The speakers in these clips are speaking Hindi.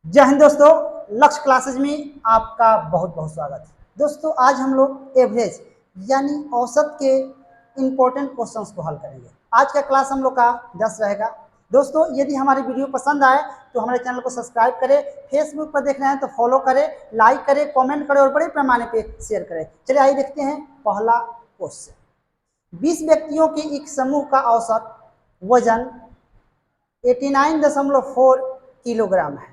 जय हिंद दोस्तों। लक्ष्य क्लासेज में आपका बहुत बहुत स्वागत है। दोस्तों आज हम लोग एवरेज यानी औसत के इम्पोर्टेंट क्वेश्चंस को हल करेंगे। आज का क्लास हम लोग का 10 रहेगा। दोस्तों यदि हमारी वीडियो पसंद आए तो हमारे चैनल को सब्सक्राइब करें, फेसबुक पर देख रहे हैं तो फॉलो करें, लाइक करें, कमेंट करें और बड़े पैमाने पे शेयर करें। चलिए आइए देखते हैं पहला क्वेश्चन। 20 व्यक्तियों के एक समूह का औसत वजन 89.4 किलोग्राम है।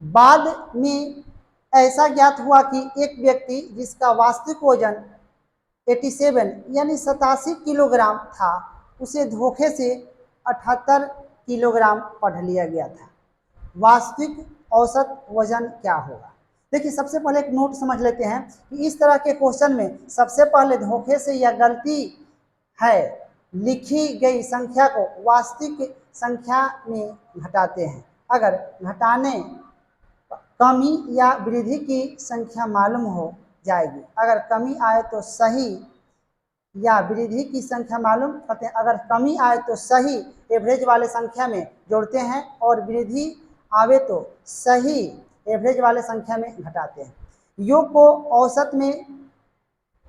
बाद में ऐसा ज्ञात हुआ कि एक व्यक्ति जिसका वास्तविक वजन 87 यानी 87 किलोग्राम था, उसे धोखे से 78 किलोग्राम पढ़ लिया गया था। वास्तविक औसत वजन क्या होगा? देखिए सबसे पहले एक नोट समझ लेते हैं कि इस तरह के क्वेश्चन में सबसे पहले धोखे से या गलती है लिखी गई संख्या को वास्तविक संख्या में घटाते हैं। अगर घटाने कमी या वृद्धि की संख्या मालूम हो जाएगी। अगर कमी आए तो सही या वृद्धि की संख्या मालूम करते हैं। अगर कमी आए तो सही एवरेज वाले संख्या में जोड़ते हैं और वृद्धि आवे तो सही एवरेज वाले संख्या में घटाते हैं। योग को औसत में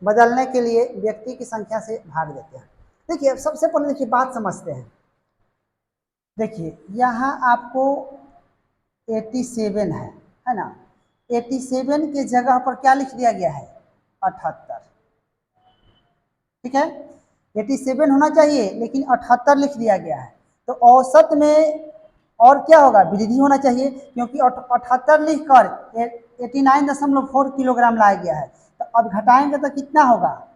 बदलने के लिए व्यक्ति की संख्या से भाग देते हैं। देखिए सबसे पहले देखिए बात समझते हैं। देखिए यहाँ आपको 87 है ना। 87 के जगह पर क्या लिख दिया गया है? 78। ठीक है, 87 होना चाहिए लेकिन 78 लिख दिया गया है। तो औसत में और क्या होगा? वृद्धि होना चाहिए, क्योंकि 78 लिख कर 89.4 किलोग्राम लाया गया है। तो अब घटाएंगे तो कितना होगा?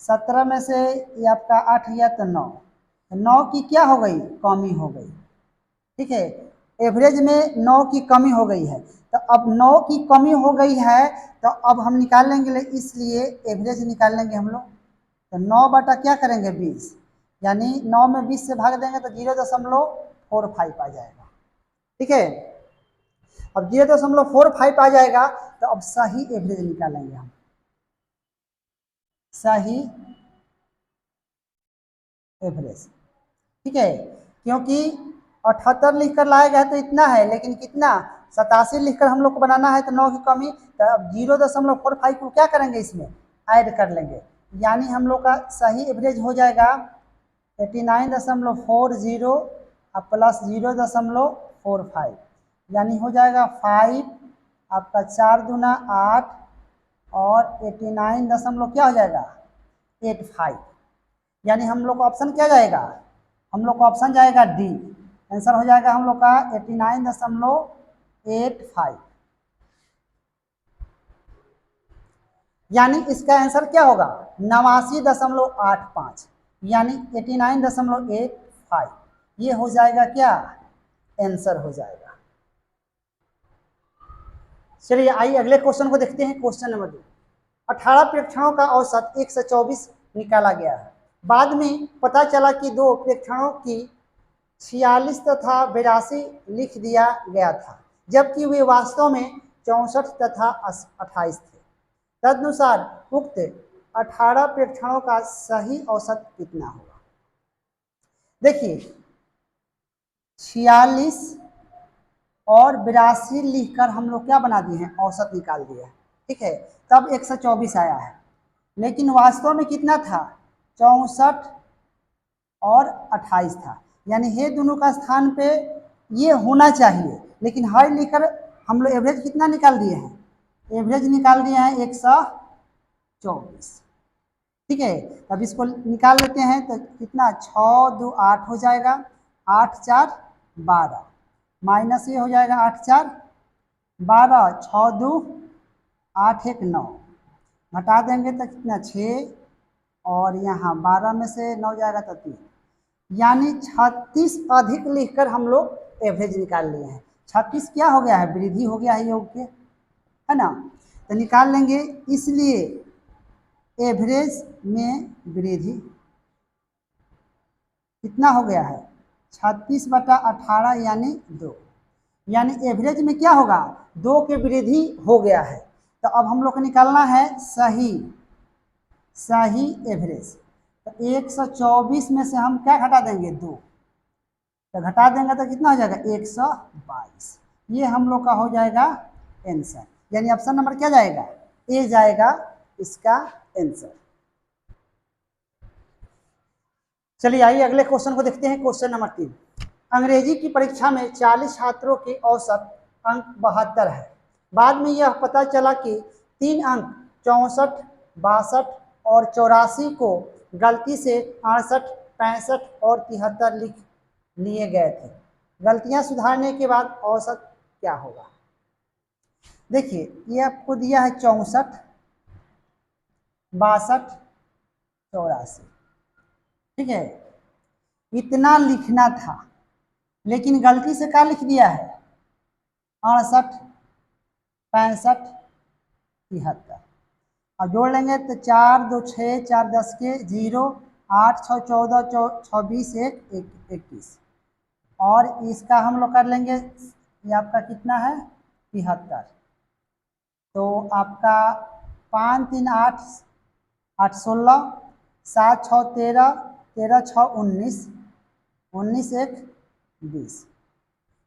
17 में से ये आपका 8 गया तो 9, 9 की क्या हो गई? कमी हो गई। ठीक है, एवरेज में 9 की कमी हो गई है। तो अब 9 की कमी हो गई है तो अब हम निकाल लेंगे, इसलिए एवरेज निकाल लेंगे हम लोग। तो 9 बटा क्या करेंगे? 20, यानी 9 में 20 से भाग देंगे तो 0.45 आ जाएगा। ठीक है, अब 0.45 आ जाएगा तो अब सही एवरेज निकालेंगे हम। सही एवरेज, ठीक है, क्योंकि 78 लिख कर लाया गया तो इतना है, लेकिन कितना? 87 लिखकर हम लोग को बनाना है तो 9 की कमी। तो अब 0.45 को क्या करेंगे? इसमें ऐड कर लेंगे, यानी हम लोग का सही एवरेज हो जाएगा 89.40 और प्लस 0.45, यानी हो जाएगा 5 आपका 4 दूना 8 और 89 दशमलव क्या हो जाएगा? 85, यानी हम लोग का ऑप्शन क्या जाएगा? हम लोग का ऑप्शन जाएगा डी। आंसर हो जाएगा हम लोग का 89.85, यानी इसका आंसर क्या होगा? 89.85, यानी 89.85 ये हो जाएगा क्या? आंसर हो जाएगा। चलिए आइए अगले क्वेश्चन को देखते हैं। Question number 2। 18 प्रेक्षणों का औसत 124 निकाला गया है। बाद में पता चला कि 2 प्रेक्षणों की 46 तथा 82 लिख दिया गया था, जबकि वे वास्तव में 64 तथा 28 थे। तदनुसार उक्त 18 प्रेक्षणों का सही औसत कितना होगा? देखिए 46 और 82 लिखकर हम लोग क्या बना दिए हैं? औसत निकाल दिए हैं। ठीक है, तब 124 आया है, लेकिन वास्तव में कितना था? 64 और 28 था, यानी ये दोनों का स्थान पे ये होना चाहिए, लेकिन हर लिखकर हम लोग एवरेज कितना निकाल दिए हैं? एवरेज निकाल दिए हैं 124। ठीक है, अब इसको निकाल लेते हैं तो कितना? 6 2 8 हो जाएगा, 8 4 12, माइनस ये हो जाएगा 8 4 12, 6 2 8 1 9, घटा देंगे तो कितना? 6 और यहाँ 12 में से 9 जाएगा तो 3, यानी 36 अधिक लिखकर हम लोग एवरेज निकाल लिए हैं। 36 क्या हो गया है? वृद्धि हो गया है योग के, है ना। तो निकाल लेंगे, इसलिए एवरेज में वृद्धि कितना हो गया है? 36 बटा 18 यानी 2, यानी एवरेज में क्या होगा? 2 के वृद्धि हो गया है। तो अब हम लोग को निकालना है सही एवरेज। तो 124 में से हम क्या घटा देंगे? 2, तो घटा देंगे तो कितना हो जाएगा? 122, ये हम लोग का हो जाएगा आंसर, यानी ऑप्शन नंबर क्या जाएगा, ए जाएगा इसका आंसर। चलिए आइए अगले क्वेश्चन को देखते हैं। क्वेश्चन नंबर 3, अंग्रेजी की परीक्षा में 40 छात्रों के औसत अंक 72 है। बाद में यह पता चला कि 3 अंक 64, 62 और 84 को गलती से 68, 65 और 73 लिख लिए गए थे। गलतियां सुधारने के बाद औसत क्या होगा। देखिए ये आपको दिया है 64, 62, 84, ठीक है। इतना लिखना था लेकिन गलती से क्या लिख दिया है, 68, 65, 73। और जोड़ लेंगे तो 4 2 6 4 10 के 0, 8 6 14 26 1 21, और इसका हम लोग कर लेंगे, ये आपका कितना है 73। तो आपका 5 3 8 8 16, 7 6 13, 13 6 19, 19 1 20।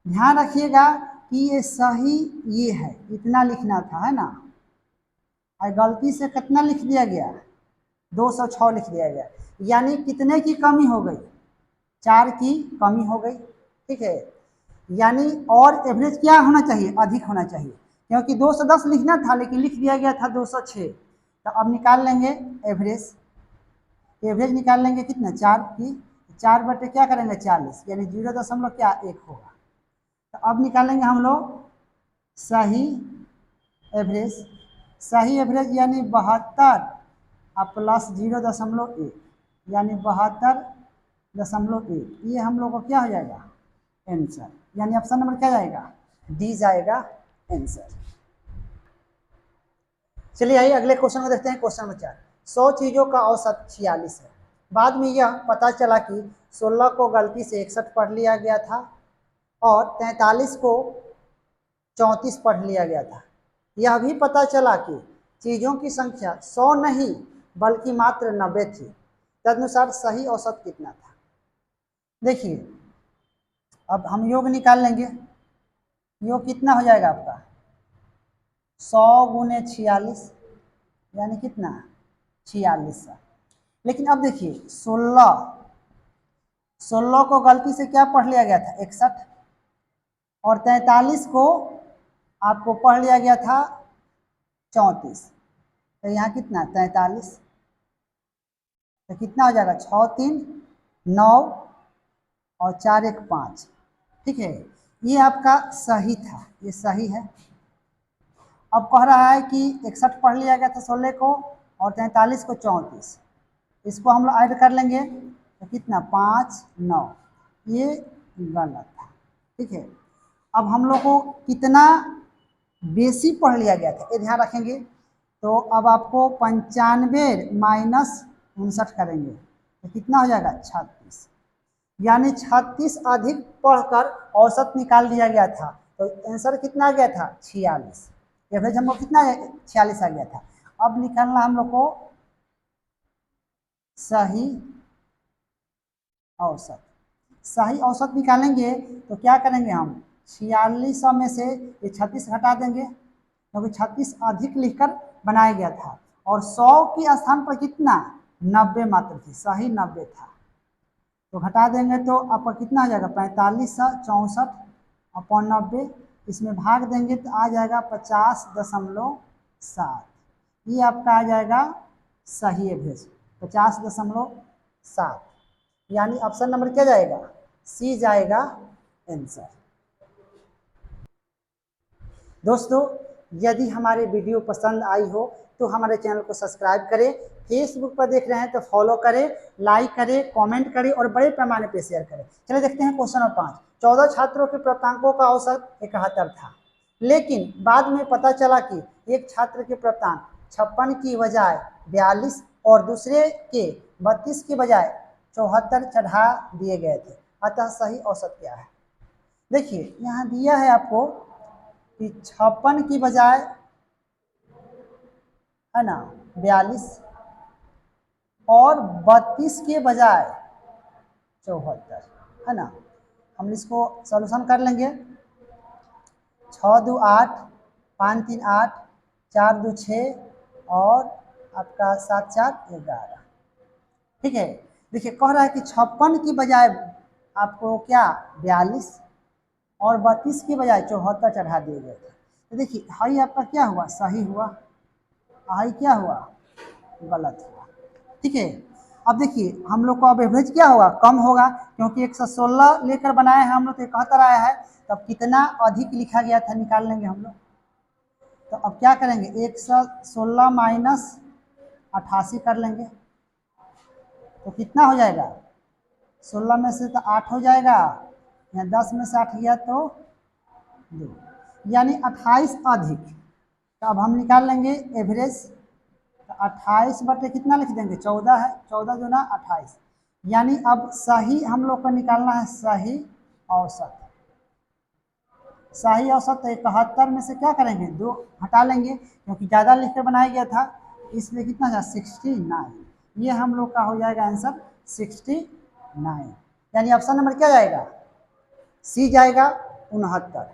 ध्यान रखिएगा कि ये सही ये है, इतना लिखना था, है ना, और गलती से कितना लिख दिया गया, 206 लिख दिया गया। यानी कितने की कमी हो गई, 4 की कमी हो गई, ठीक है। यानी और एवरेज क्या होना चाहिए, अधिक होना चाहिए, क्योंकि 210 लिखना था लेकिन लिख दिया गया था 206। तो अब निकाल लेंगे एवरेज, एवरेज निकाल लेंगे कितना, 4 की, 4 बटे क्या करेंगे 40, यानी 0.1 होगा। तो अब निकालेंगे हम लोग सही एवरेज, सही एवरेज यानी 72 और प्लस 0.1, यानी 72.1। ये हम लोग को क्या हो जाएगा आंसर, यानी ऑप्शन नंबर क्या जाएगा, डी जाएगा आंसर। चलिए आइए अगले क्वेश्चन को देखते हैं। क्वेश्चन नंबर 4, 100 चीजों का औसत 46 है। बाद में यह पता चला कि 16 को गलती से 61 पढ़ लिया गया था और 43 को 34 पढ़ लिया गया था। यह भी पता चला कि चीजों की संख्या 100 नहीं बल्कि मात्र 90 थी। तदनुसार सही औसत कितना था। देखिए अब हम योग निकाल लेंगे, योग कितना हो जाएगा आपका 100 गुने 46, यानी कितना 46। लेकिन अब देखिए 16 को गलती से क्या पढ़ लिया गया था 61, और 43 को आपको पढ़ लिया गया था 34। तो यहाँ कितना 43, तो कितना हो जाएगा 6 3 9 और 4 1 5, ठीक है। ये आपका सही था, ये सही है। अब कह रहा है कि 61 पढ़ लिया गया था 16 को और 43 को 34, इसको हम लोग ऐड कर लेंगे तो कितना 5 9, ये गलत था, ठीक है। अब हम लोग को कितना बेसी पढ़ लिया गया था ये ध्यान रखेंगे। तो अब आपको 95 माइनस 59 करेंगे तो कितना हो जाएगा 36, यानी 36 अधिक पढ़कर औसत निकाल दिया गया था। तो आंसर कितना आ गया था 46, एवरेज हम लोग कितना 46 आ गया था। अब निकालना हम लोग को सही औसत, सही औसत निकालेंगे तो क्या करेंगे हम 46 में से ये 36 घटा देंगे, क्योंकि 36 अधिक लिखकर बनाया गया था और 100 के स्थान पर कितना 90 मात्र थी, सही 90 था। तो घटा देंगे तो आपका कितना हो जाएगा 45 64 अपॉन 90, इसमें भाग देंगे तो आ जाएगा 50.7। ये आपका आ जाएगा सही एवरेज 50.7, यानी ऑप्शन नंबर क्या जाएगा सी जाएगा आंसर। दोस्तों यदि हमारे वीडियो पसंद आई हो तो हमारे चैनल को सब्सक्राइब करें, फेसबुक पर देख रहे हैं तो फॉलो करें, लाइक करें, कमेंट करें और बड़े पैमाने पर शेयर करें। चलिए देखते हैं क्वेश्चन नंबर 5, 14 छात्रों के प्राप्तांकों का औसत 71 था, लेकिन बाद में पता चला कि एक छात्र के प्राप्तांक 56 की बजाय 42 और दूसरे के 32 की बजाय 74 चढ़ा दिए गए थे, अतः सही औसत क्या है। देखिए यहाँ दिया है आपको कि 56 की बजाय है ना 42 और 32 के बजाय 74, है ना। हम इसको सॉल्यूशन कर लेंगे 6 2 8, 5 3 8, 4 2 6 और आपका 7 4 11। ठीक है, देखिए कह रहा है कि 56 की बजाय आपको क्या 42 और 32 की बजाय 74 चढ़ा दिए गए थे। तो देखिए हाई आपका क्या हुआ, सही हुआ, हाई क्या हुआ, गलत हुआ। ठीक है, अब देखिए हम लोग को अब एवरेज क्या होगा, कम होगा, क्योंकि 116 लेकर बनाए हैं हम लोग तो 71 आया है, तब कितना अधिक लिखा गया था निकाल लेंगे हम लोग। तो अब क्या करेंगे, 116 माइनस 88 कर लेंगे, तो कितना हो जाएगा, 16 में से तो 8 हो जाएगा, या 10 में से 8 गया तो 2, यानी 28 अधिक। तो अब हम निकाल लेंगे एवरेज, तो 28 बटे कितना लिख देंगे, 14 है, 14 जो ना 28, यानी अब सही हम लोग को निकालना है सही औसत। सही औसत तो 71 में से क्या करेंगे, 2 हटा लेंगे, क्योंकि ज़्यादा लिख कर बनाया गया था, इसलिए कितना था 69। ये हम लोग का हो जाएगा आंसर 69, यानी ऑप्शन नंबर क्या जाएगा, सी जाएगा 69।